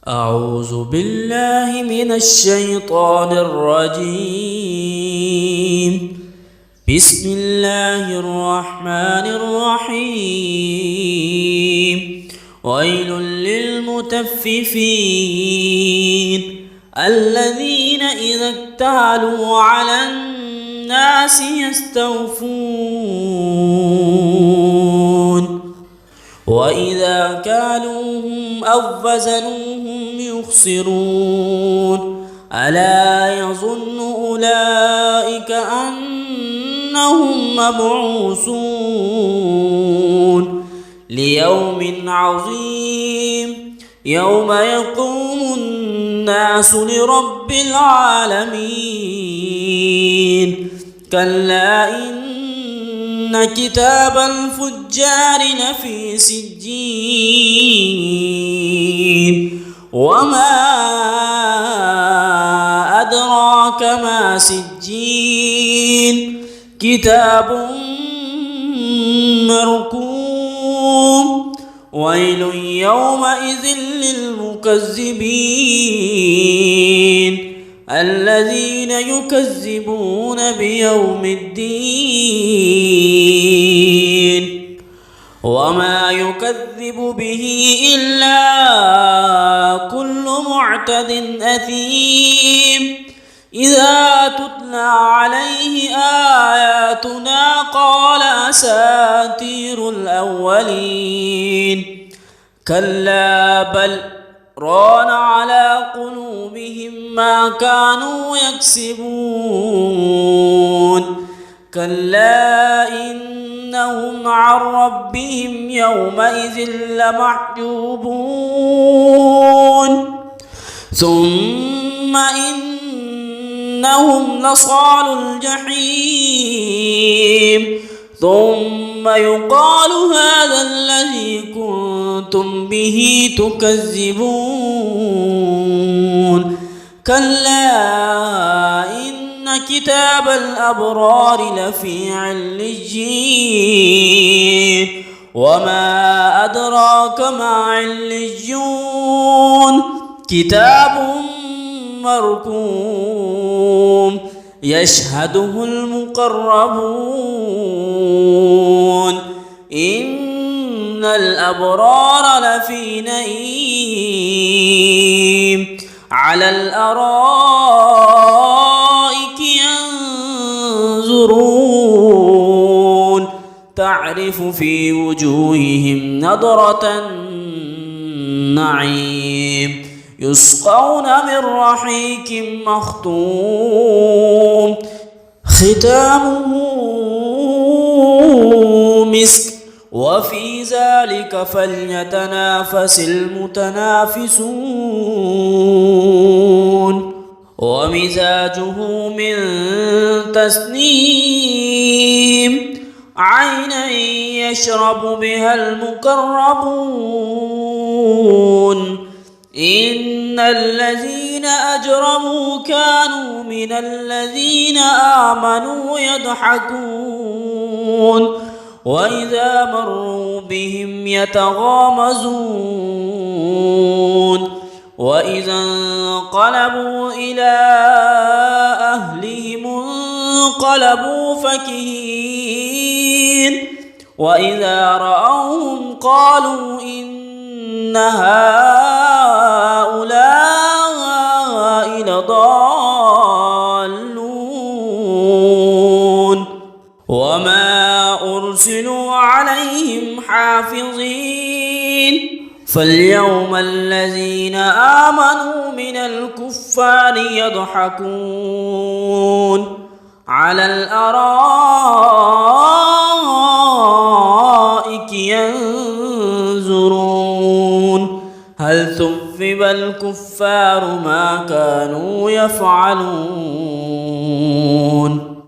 أعوذ بالله من الشيطان الرجيم. بسم الله الرحمن الرحيم. ويل للمطففين الذين إذا اكتالوا على الناس يستوفون وإذا كالوهم أو وزنوهم يخسرون. ألا يظن أولئك أنهم مبعوثون ليوم عظيم يوم يقوم الناس لرب العالمين. كلا إن كتاب الفجار لفي سجين وما أدراك ما سجين كتاب مرقوم. ويل يومئذ للمكذبين الذين يكذبون بيوم الدين وما يكذب به إلا كل معتد أثيم. إذا تتلى عليه آياتنا قال أساطير الأولين. كلا بل ران على قلوبهم ما كانوا يكسبون. كلا إنهم عن ربهم يومئذ لمحجوبون. ثم إنهم لصالو الجحيم. ثم يقال هذا الذي كنتم به تكذبون. كلا إن كتاب الأبرار لفي عليين وما أدراك ما عليون كتاب مرقوم يشهده المقربون. إن الأبرار لفي نعيم على الأرائك ينظرون تعرف في وجوههم نضرة النعيم يسقون من رحيق مختوم ختامه مسك وفي ذلك فليتنافس المتنافسون. ومزاجه من تسنيم عينا يشرب بها المقربون. إن الذين أجرموا كانوا من الذين آمنوا يضحكون وإذا مروا بهم يتغامزون. وإذا انقلبوا إلى أهلهم انقلبوا فكهين. وإذا رأوهم قالوا إن هؤلاء لضالون. وما أرسلوا عليهم حافظين. فاليوم الذين آمنوا من الكفار يضحكون على الأرائك ينظرون هل ثوب الكفار ما كانوا يفعلون.